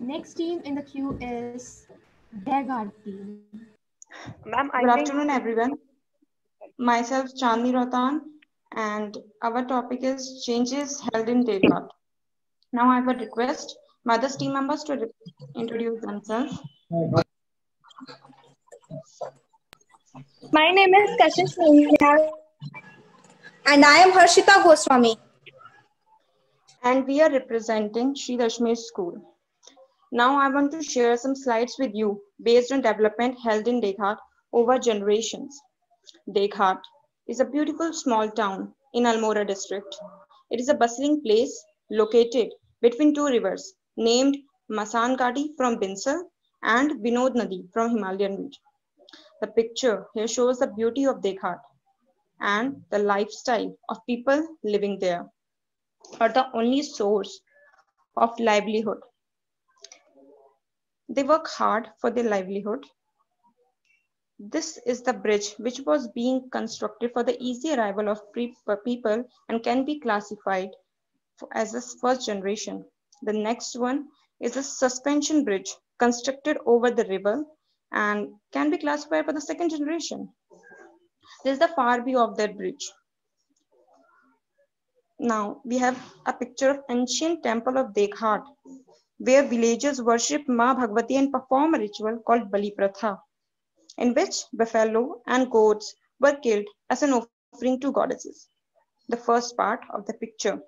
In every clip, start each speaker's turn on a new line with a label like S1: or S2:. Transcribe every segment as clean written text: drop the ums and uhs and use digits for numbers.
S1: Next team in the queue is Degard team.
S2: Ma'am,
S3: Good afternoon, everyone. Myself, Chandni Rotan, and our topic is changes held in Degat. Now, I would request Mother's team members to introduce themselves.
S4: My name is Kashish Nihal. And I am Harshita Goswami.
S3: And we are representing Sri Dashmi School. Now, I want to share some slides with you based on development held in Deghat over generations. Deghat is a beautiful small town in Almora district. It is a bustling place located between two rivers named Masan Gadi from Binsar and Binod Nadi from Himalayan region. The picture here shows the beauty of Deghat and the lifestyle of people living there are the only source of livelihood. They work hard for their livelihood. This is the bridge which was being constructed for the easy arrival of people and can be classified as a first generation. The next one is a suspension bridge constructed over the river and can be classified for the second generation. This is the far view of that bridge. Now we have a picture of ancient temple of Deghat, where villagers worship Ma Bhagwati and perform a ritual called Bali Pratha, in which buffalo and goats were killed as an offering to goddesses. The first part of the picture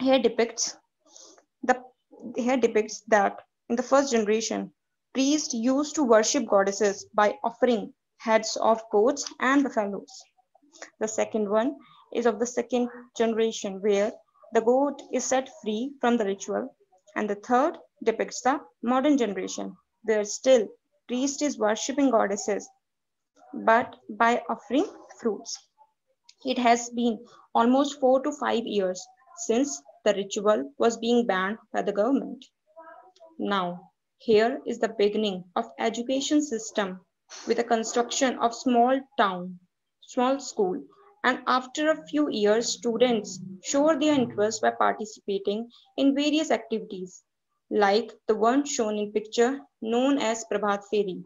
S3: here depicts that in the first generation, priests used to worship goddesses by offering heads of goats and buffaloes. The second one is of the second generation, where the goat is set free from the ritual. And the third depicts the modern generation, where still priest is worshipping goddesses, but by offering fruits. It has been almost 4 to 5 years since the ritual was being banned by the government. Now, here is the beginning of education system with the construction of small school, and after a few years, students show their interest by participating in various activities, like the one shown in picture known as Prabhat Feri.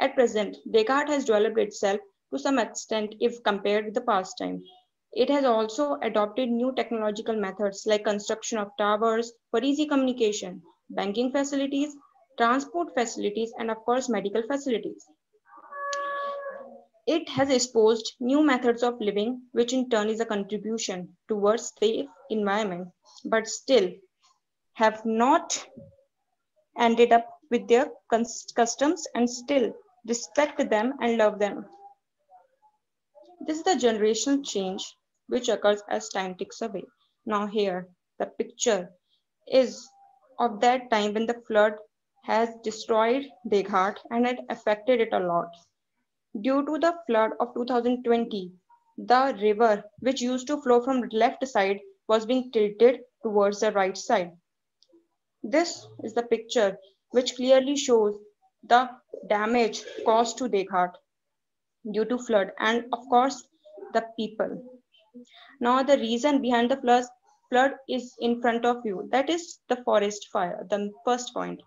S3: At present, Deghat has developed itself to some extent if compared with the past time. It has also adopted new technological methods like construction of towers for easy communication, banking facilities, transport facilities, and of course, medical facilities. It has exposed new methods of living, which in turn is a contribution towards the environment, but still have not ended up with their customs and still respect them and love them. This is the generational change which occurs as time ticks away. Now here, the picture is of that time when the flood has destroyed Deghat and it affected it a lot. Due to the flood of 2020, the river which used to flow from the left side was being tilted towards the right side. This is the picture which clearly shows the damage caused to Deghat due to flood and of course the people. Now the reason behind the flood is in front of you. That is the forest fire, the first point.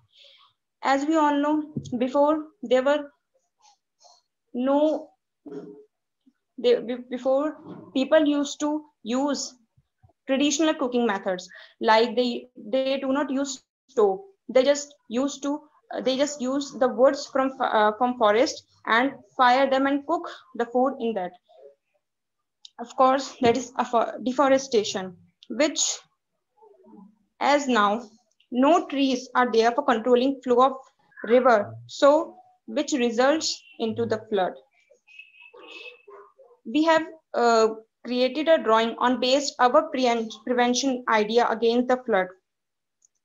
S3: As we all know, before there were no, before people used to use traditional cooking methods, like they do not use stove. They just use the woods from forest and fire them and cook the food in that. Of course, that is deforestation, which as now no trees are there for controlling flow of river, so which results into the flood. We have created a drawing on based our prevention idea against the flood.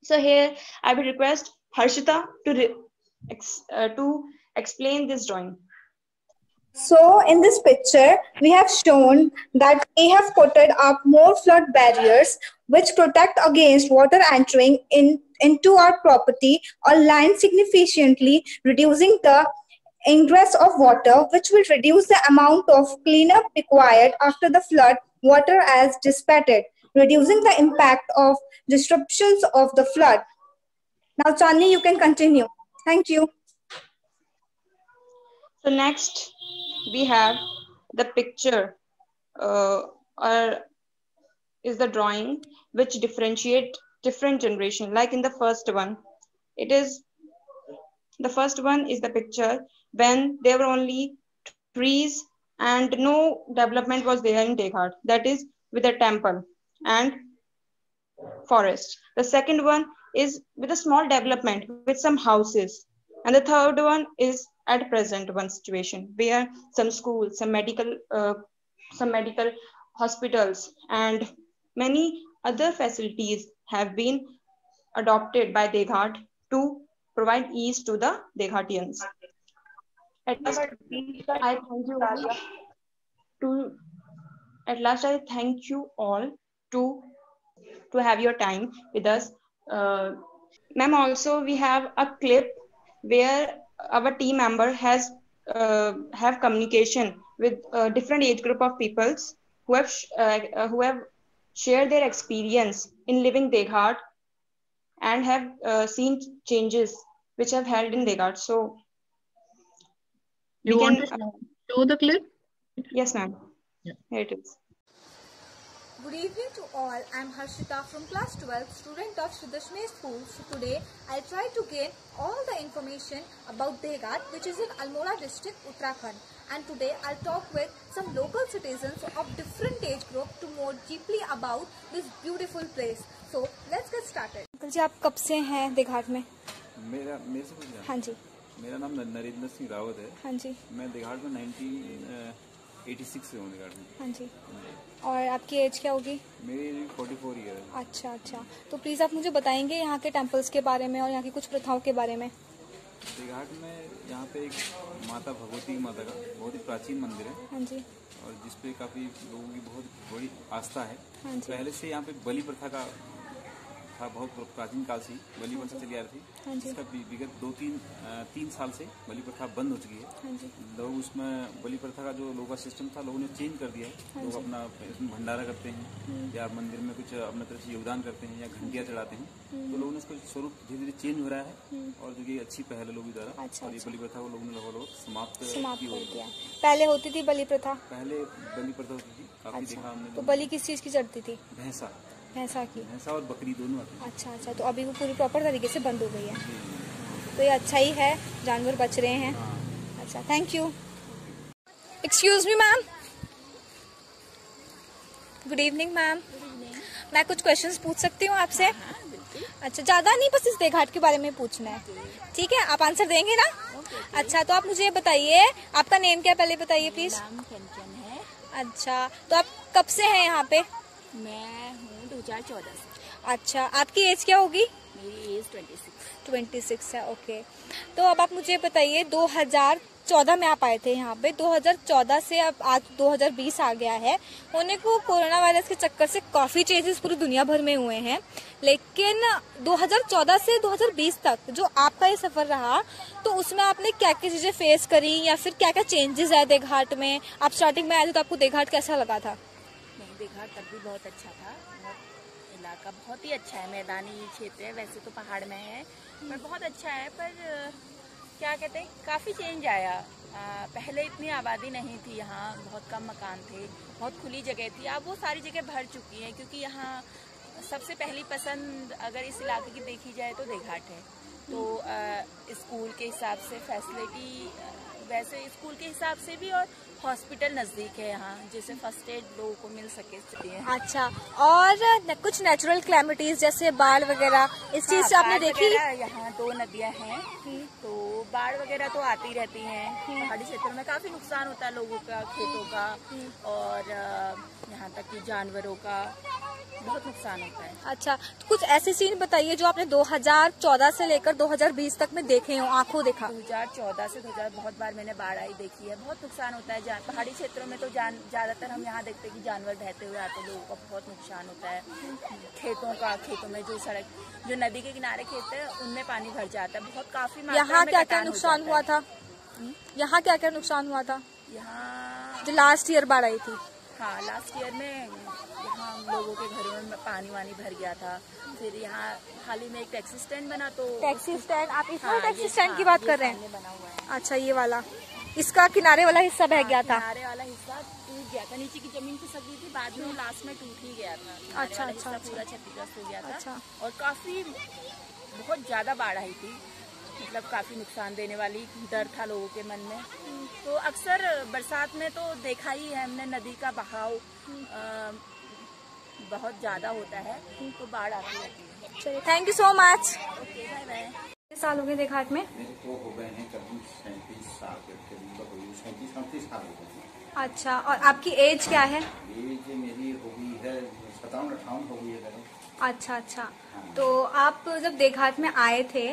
S3: So here I will request Harshita to explain this drawing.
S4: So in this picture, we have shown that we have put up more flood barriers which protect against water entering into our property or land, significantly reducing the ingress of water, which will reduce the amount of cleanup required after the flood water as dissipated, reducing the impact of disruptions of the flood. Now, Chandni, you can continue. Thank you.
S3: So next we have the picture or is the drawing which differentiate different generation. Like in the first one, it is the first one is the picture when there were only trees and no development was there in Deghart. That is with a temple and forest. The second one is with a small development with some houses. And the third one is at present one situation where some schools, some medical hospitals and many other facilities have been adopted by Deghart to provide ease to the Deghatians. At last, I thank you all to at last I thank you all to have your time with us. Ma'am, also we have a clip where our team member has have communication with different age group of peoples who have shared their experience in living Deghart and have seen changes which have held in Deghart. So
S2: You
S3: we
S2: want
S3: can
S2: to show the clip?
S3: yes, ma'am.
S2: Yeah.
S3: Here it is.
S5: Good evening to all. I am Harshita from class 12, student of Sridashmay School. So today I try to gain all the information about Deghart, which is in Almora district, Uttarakhand. And today I'll talk with some local citizens of different age group to more deeply about this beautiful place. So let's get started.
S6: Uncle ji, आप कब से हैं देघाट में?
S7: मेरे से कुछ जानते?
S6: हाँ जी।
S7: मेरा नाम नरेंद्र सिंह रावत है।
S6: हाँ जी।
S7: मैं देघाट में 1986 से हूँ देघाट में।
S6: हाँ जी। और आपकी एज क्या होगी?
S7: मेरी 44 ईयर है।
S6: अच्छा अच्छा, तो प्लीज़ आप मुझे बताएंगे यहाँ के टेम्पल्स के बारे में और यहाँ की कुछ प्रथाओं के बारे में।
S7: देघाट में यहाँ पे एक माता भगवती माता का बहुत ही प्राचीन मंदिर है।
S6: हाँ जी।
S7: और जिसपे काफी लोगों की बहुत बड़ी आस्था है।
S6: हाँ जी।
S7: पहले से यहाँ पे बलि प्रथा का था, बहुत प्राचीन काल से बलि प्रथा चली आ रही थी।
S6: हाँ जी।
S7: इसका विगत 2-3 साल से बलि प्रथा बंद हो चुकी है।
S6: हाँ जी।
S7: लोग उसमें बलि प्रथा का जो लोगों का सिस्टम था लोगों ने चेंज कर दिया है। लोग अपना इसमें भंडारा करते हैं या मंदिर में कुछ अपने तरफ से योगदान करते हैं या घंटियां चढ़ाते हैं। तो लोगों ने उसका स्वरूप धीरे धीरे चेंज हो रहा है और जो कि अच्छी पहल है लोगों द्वारा।
S6: अच्छा,
S7: और ये बलि प्रथा को लोगों ने लगभग समाप्त
S6: समाप्त
S7: की
S6: कर
S7: हुई है।
S6: दिया। पहले होती थी बलि प्रथा?
S7: पहले बलि प्रथा होती थी, काफी देखा हमने।
S6: तो बलि किस चीज़ की चढ़ती थी?
S7: भैंसा
S6: भैंसा
S7: और बकरी दोनों आती है।
S6: अच्छा अच्छा, तो अभी वो पूरी प्रॉपर तरीके से बंद हो गई है। तो ये अच्छा ही है, जानवर बच रहे हैं। अच्छा, thank you. Excuse me ma'am. Good evening ma'am. मैं कुछ क्वेश्चंस पूछ सकती हूँ आपसे? अच्छा, ज़्यादा नहीं, बस इस देघाट के बारे में पूछना है। ठीक है, आप आंसर देंगे ना? अच्छा, तो आप मुझे ये बताइए, आपका नेम क्या है पहले बताइए प्लीज।
S8: नाम कंचन है।
S6: अच्छा, तो आप कब से हैं यहाँ पे?
S8: मैं हूँ 2014 से।
S6: अच्छा, आपकी एज क्या होगी?
S8: मेरी एज
S6: 26 है। ओके, तो अब आप मुझे बताइए, 2014 में आप आए थे यहाँ पे, 2014 से अब आज 2020 आ गया है। होने को कोरोना वायरस के चक्कर से काफी चेंजेस पूरी दुनिया भर में हुए हैं, लेकिन 2014 से 2020 तक जो आपका ये सफर रहा, तो उसमें आपने क्या क्या चीजें फेस करी या फिर क्या क्या चेंजेस आए देघाट में? आप स्टार्टिंग में आए थे तो आपको देघाट कैसा लगा था?
S8: नहीं, देघाट तब भी बहुत अच्छा था। इलाका बहुत ही अच्छा है, मैदानी क्षेत्र है, वैसे तो पहाड़ में है पर बहुत अच्छा है। पर क्या कहते हैं, काफ़ी चेंज आया। पहले इतनी आबादी नहीं थी यहाँ, बहुत कम मकान थे, बहुत खुली जगह थी। अब वो सारी जगह भर चुकी हैं क्योंकि यहाँ सबसे पहली पसंद अगर इस इलाके की देखी जाए तो देघाट है। तो स्कूल के हिसाब से फैसिलिटी, वैसे स्कूल के हिसाब से भी, और हॉस्पिटल नज़दीक है यहाँ, जिससे फर्स्ट एड लोगों को मिल सके।
S6: अच्छा, और कुछ नेचुरल क्लैमिटीज जैसे बाढ़ वगैरह, इस चीज से आपने देखी?
S8: यहाँ 2 नदियाँ हैं, तो बाढ़ वगैरह तो आती रहती हैं। पहाड़ी क्षेत्रों में काफी नुकसान होता है लोगों का, खेतों का, और यहाँ तक कि जानवरों का बहुत नुकसान होता है।
S6: अच्छा, तो कुछ ऐसे सीन बताइए जो आपने 2014 से लेकर 2020 तक में देखे हो, आंखों देखा।
S8: 2014 से 2000 बहुत बार मैंने बाढ़ आई देखी है, बहुत नुकसान होता है। पहाड़ी क्षेत्रों में तो ज्यादातर हम यहाँ देखते हैं कि जानवर बहते हुए आते, लोगों का बहुत नुकसान होता है। खेतों में जो सड़क, जो नदी के किनारे खेत है, उनमें पानी भर जाता है, बहुत काफी मात्रा में।
S6: यहाँ क्या क्या नुकसान हुआ था? यहाँ क्या क्या नुकसान हुआ था?
S8: यहाँ
S6: जो लास्ट ईयर बाढ़ आई थी?
S8: हाँ, लास्ट ईयर में यहाँ लोगों के घरों में पानी वानी भर गया था। फिर यहाँ हाल ही में एक टैक्सी स्टैंड बना, तो
S6: टैक्सी स्टैंड, आप इस वाले
S8: हाँ,
S6: टैक्सी
S8: ये
S6: स्टैंड की
S8: हाँ,
S6: बात
S8: ये
S6: कर रहे
S8: सामने बना हुआ है।
S6: हैं? अच्छा, ये वाला, इसका किनारे वाला हिस्सा बह गया था।
S8: किनारे वाला हिस्सा टूट गया था, नीचे की जमीन खिसक गई थी, बाद में लास्ट में टूट ही गया था। किनारे
S6: अच्छा,
S8: वाला
S6: अच्छा,
S8: हिस्सा
S6: अच्छा।
S8: पूरा क्षतिग्रस्त हो गया था।
S6: अच्छा।
S8: और काफी बहुत ज्यादा बाढ़ आई थी, मतलब काफी नुकसान देने वाली, डर था लोगों के मन में। तो अक्सर बरसात में तो देखा ही है हमने, नदी का बहाव बहुत ज्यादा होता है, तो बाढ़ आती रहती है।
S6: चलिए, thank you so much.
S8: Okay, bye bye.
S6: कितने साल हो गए देघाट में?
S9: मेरे को हो गए हैं करीब 37 साल के करीब, 37-38 साल हो गए हैं।
S6: अच्छा, और आपकी एज क्या है?
S9: एज मेरी हो गई है 57-58 हो गई है करीब।
S6: अच्छा अच्छा, तो आप जब देघाट में आए थे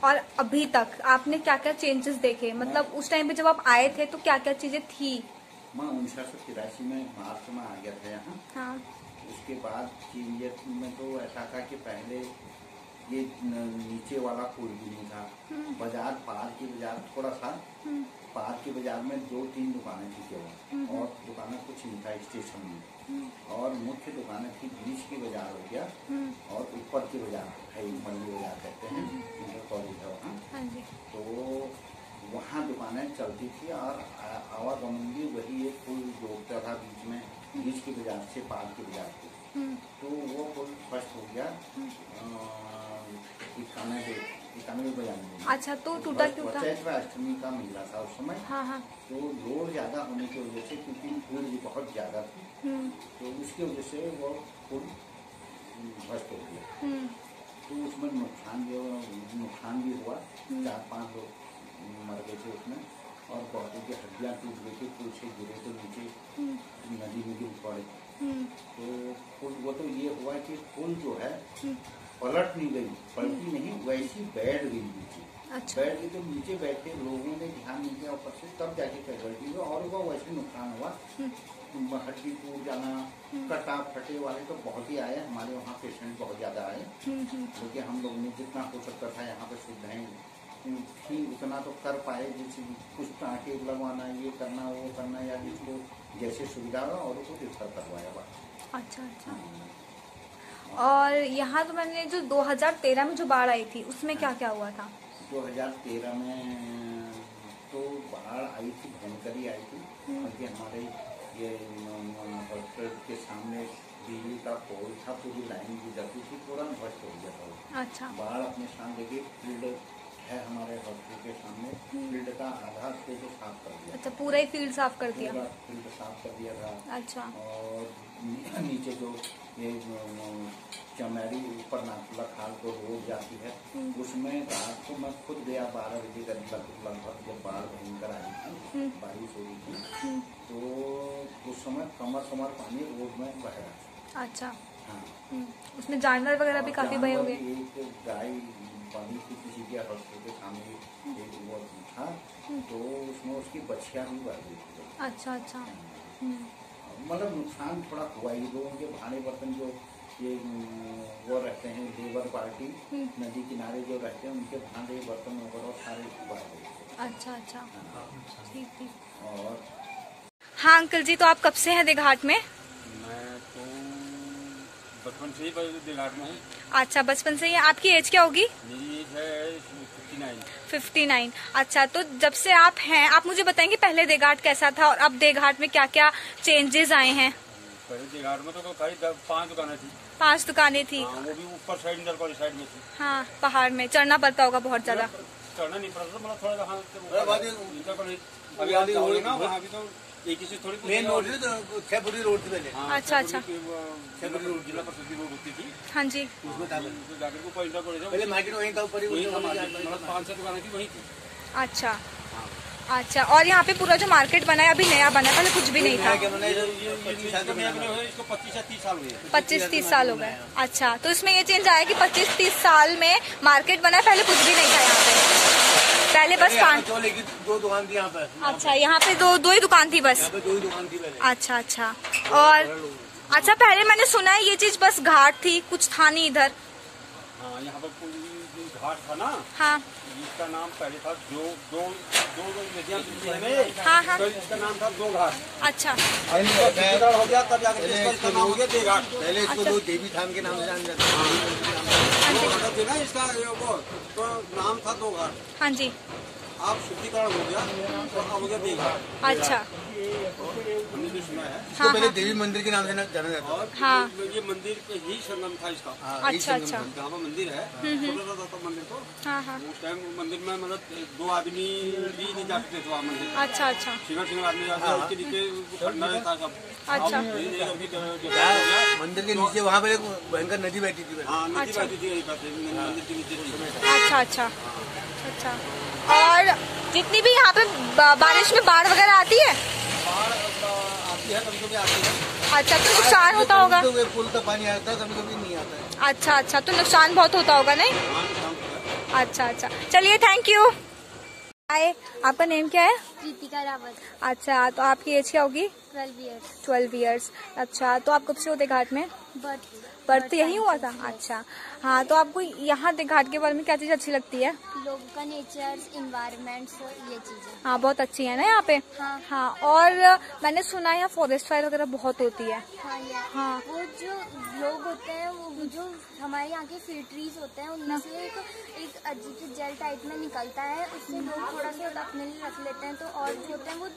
S6: और अभी तक आपने क्या क्या चेंजेस देखे? मतलब उस टाइम पे जब आप आए थे तो क्या क्या चीजें थी?
S9: मैं 1983 में मार्च में आ गया था यहाँ।
S6: हाँ।
S9: उसके बाद चेंजेस में तो ऐसा था कि पहले ये नीचे वाला कोई भी नहीं था। बाजार, पार की बाजार थोड़ा था, पार की बाजार में 2-3 दुकानें थी केवल, और दुकानें कुछ नहीं था स्टेशन में। और मुख्य दुकानें थी, बीच की बाजार हो गया, और ऊपर की बाजार है, मंडी बाजार कहते हैं, इंटर कॉलेज है वहाँ। तो वहाँ दुकानें चलती थी, और आवागमन भी वही एक पुल जोड़ता था बीच में, बीच की बाजार से पार की बाजार को। तो वो पुल फर्स्ट हो गया 91 बाजार में।
S6: अच्छा, तो टूटा क्यों था?
S9: चैत्र अष्टमी का मेला था उस समय।
S6: हाँ हाँ।
S9: तो लोड ज्यादा होने की वजह से, क्योंकि भीड़ भी बहुत ज्यादा थी, तो उसकी वजह से वो पुल ध्वस्त हो गया। तो उसमें नुकसान भी हुआ, 4-5 लोग मर गए थे उसमें, और बहुतों की हड्डियाँ टूट गई थी, पुल से गिरे तो नीचे नदी में गिर पड़े। तो पुल वो तो ये हुआ कि पुल जो है पलट नहीं गई, पलटी नहीं, वैसी बैठ गई नीचे।
S6: अच्छा।
S9: बैठ गई तो नीचे बैठे लोगों ने ध्यान नहीं दिया ऊपर से, तब जाके कैजुअल्टी हुआ, और वो वैसे नुकसान हुआ, हड्डी टूट जाना, कटा फटे वाले तो बहुत ही आए, हमारे वहाँ पेशेंट बहुत ज्यादा आए। क्योंकि हम लोगों ने जितना हो सकता था यहाँ पे सुविधाएं थी उतना तो कर पाए, जैसे कुछ टाँके लगवाना, ये करना, वो करना, या जिसको जैसे सुविधा हो और उसको रेफर करवाया हुआ।
S6: अच्छा अच्छा। और यहाँ तो मैंने जो 2013 में जो बाढ़ आई थी उसमें क्या क्या हुआ था?
S9: 2013 में तो बाढ़ आई थी, भयंकर ही आई थी, क्योंकि हमारे ये हॉस्पिटल के सामने बिजली का पोल था, पूरी लाइन गुजरती थी, पूरा ध्वस्त हो गया था।
S6: अच्छा।
S9: बाढ़ अपने सामने देखिए, फील्ड है हमारे हॉस्पिटल के सामने, फील्ड का आधा फील्ड साफ कर दिया।
S6: अच्छा, पूरा ही फील्ड साफ कर दिया?
S9: पूरा फील्ड साफ कर दिया था।
S6: अच्छा।
S9: और नीचे जो ये चमेरी ऊपर नाथुला खाल को रोड जाती है, उसमें रात को मैं खुद गया 12 बजे लगभग, जब बाढ़ भयंकर आई थी, बारिश हो रही थी, तो उस समय कमर पानी रोड में बह रहा था।
S6: अच्छा।
S9: हाँ।
S6: उसमें जानवर वगैरह भी काफी भय हो गए?
S9: एक गाय बंधी थी किसी के हॉस्पिटल के सामने, एक वो था, तो उसमें उसकी बच्चियां भी बढ़ गई थी।
S6: अच्छा अच्छा।
S9: मतलब नुकसान थोड़ा हुआ ही। लोगों के भाड़े बर्तन जो ये वो रहते हैं, लेबर पार्टी नदी किनारे जो रहते हैं, उनके भाड़े बर्तन वगैरह सारे बढ़ गए।
S6: अच्छा अच्छा, ठीक ठीक।
S9: और
S6: हाँ अंकल जी, तो आप कब से हैं देघाट में?
S10: मैं तो बचपन से ही देघाट में हूँ।
S6: अच्छा, बचपन से ही। आपकी एज क्या होगी?
S10: मेरी एज है
S6: 59। अच्छा, तो जब से आप हैं, आप मुझे बताएंगे पहले देघाट कैसा था और अब देघाट में क्या क्या चेंजेस आए हैं?
S10: पहले देघाट में तो खाली 5 दुकानें थी।
S6: 5 दुकानें थी?
S10: हाँ, वो भी ऊपर साइड, इंटर कॉलेज साइड में थी।
S6: हाँ, पहाड़ में चढ़ना पड़ता होगा बहुत ज्यादा?
S10: चढ़ना नहीं पड़ता, मतलब थोड़ा इंटर कॉलेज अभी आप जाओगे ना, वहाँ भी तो एक ही से थोड़ी मेन रोड थी, तो 6 फुट रोड थी पहले।
S6: अच्छा अच्छा।
S10: 6 फुट रोड, जिला परिषद की रोड होती थी।
S6: हाँ जी।
S10: उसमें जाकर को इंटर कॉलेज
S11: पहले मार्केट वहीं था, ऊपर ही,
S10: मतलब 5-6 दुकानें थी, वहीं थी।
S6: अच्छा अच्छा। और यहाँ पे पूरा जो मार्केट बना है अभी नया बना है, पहले कुछ भी नहीं था?
S10: इसको 25 या 30 साल हुए।
S6: 25-30 साल हो गए। अच्छा, तो इसमें ये चेंज आया कि 25-30 साल में मार्केट बना है, पहले कुछ भी नहीं था यहाँ पे? पहले बस
S11: 2 दुकान थी यहाँ पे।
S6: अच्छा, यहाँ पे दो ही दुकान थी बस?
S11: 2 ही दुकान थी पहले।
S6: अच्छा अच्छा। और अच्छा, पहले मैंने सुना है ये चीज बस घाट थी, कुछ था नहीं इधर?
S10: हाँ, यहाँ पर घाट था ना,
S6: हाँ
S10: इसका नाम पहले था दो नदियाँ
S6: हाँ हाँ।
S10: तो इसका नाम था दो घाट।
S6: अच्छा
S10: हो गया तब जाकर इसका नाम हो गया दे घाट।
S11: पहले इसको दो देवी थान के नाम से जाना जाता
S10: थे ना, इसका तो नाम था दो घाट।
S6: हाँ जी।
S10: आप शुद्धिकरण हो गया तो अब हो गया दे घाट।
S6: अच्छा
S10: हमने जो सुना है।
S11: इसको पहले देवी मंदिर के नाम से जाना जाता
S10: और
S6: हाँ।
S10: ये मंदिर पे ही संगम था इसका।
S6: अच्छा अच्छा।
S10: जहाँ पर मंदिर है छोटा सा था मंदिर को।
S6: हाँ हाँ।
S10: उस टाइम मंदिर में मतलब दो आदमी भी नहीं जा सकते थे वहाँ मंदिर।
S6: अच्छा अच्छा।
S10: सिंगल आदमी जाते उसके नीचे खंडर था सब।
S6: अच्छा
S11: मंदिर के नीचे वहाँ पर एक भयंकर नदी बहती थी।
S10: हाँ नदी बहती थी मंदिर के नीचे।
S6: अच्छा अच्छा अच्छा। और जितनी भी यहाँ पे बारिश में बाढ़ वगैरह आती है?
S10: आती है कभी कभी आती है।
S6: अच्छा तो नुकसान होता होगा?
S11: तो पुल का पानी आता है, कभी कभी नहीं आता है।
S6: अच्छा अच्छा तो नुकसान बहुत होता होगा नहीं? अच्छा अच्छा चलिए थैंक यू। हाय आपका नेम क्या है?
S12: कृतिका रावत।
S6: अच्छा तो आपकी एज क्या होगी?
S12: 12 इयर्स।
S6: 12 इयर्स। अच्छा तो आप कब से हो देघाट में? बर्थ यही हुआ था? अच्छा हाँ। तो आपको यहाँ देघाट के बारे में क्या चीज अच्छी लगती है?
S12: लोगों का नेचर, इन्वायरमेंट्स, ये चीजें।
S6: हाँ बहुत अच्छी है ना यहाँ पे।
S12: हाँ
S6: हाँ। और मैंने सुना है यहाँ फॉरेस्ट फायर वगैरह बहुत होती है।
S12: हाँ
S6: हाँ।
S12: वो जो लोग होते हैं वो जो हमारे यहाँ के फील्ट्रीज होते हैं उनमें से एक अजीब सी जेल टाइप में निकलता है, उससे लोग थोड़ा सा अपने लिए रख लेते हैं। तो और जो होते हैं वो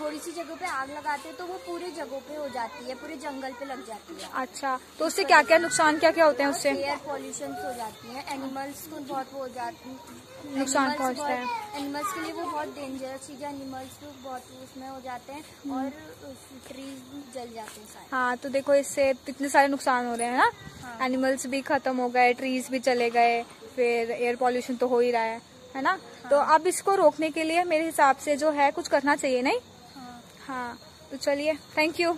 S12: थोड़ी सी जगह पे आग लगाते हैं तो वो पूरे जगह पे हो जाती है, पूरे जंगल पे लग जाती है।
S6: अच्छा तो उससे क्या क्या नुकसान क्या क्या होते हैं उससे?
S12: एयर पॉल्यूशन हो जाती है, एनिमल्स को बहुत हो जाती है,
S6: नुकसान पहुंचता है।
S12: एनिमल्स के लिए वो बहुत डेंजरस चीज है, एनिमल्स भी बहुत उसमें हो जाते हैं और ट्रीज भी जल जाते हैं सारे।
S6: हाँ तो देखो इससे इतने सारे नुकसान हो रहे हैं ना। हाँ। एनिमल्स भी खत्म हो गए, ट्रीज भी चले गए, फिर एयर पॉल्यूशन तो हो ही रहा है ना। हाँ। तो अब इसको रोकने के लिए मेरे हिसाब से जो है कुछ करना चाहिए नहीं? हाँ तो चलिए थैंक यू।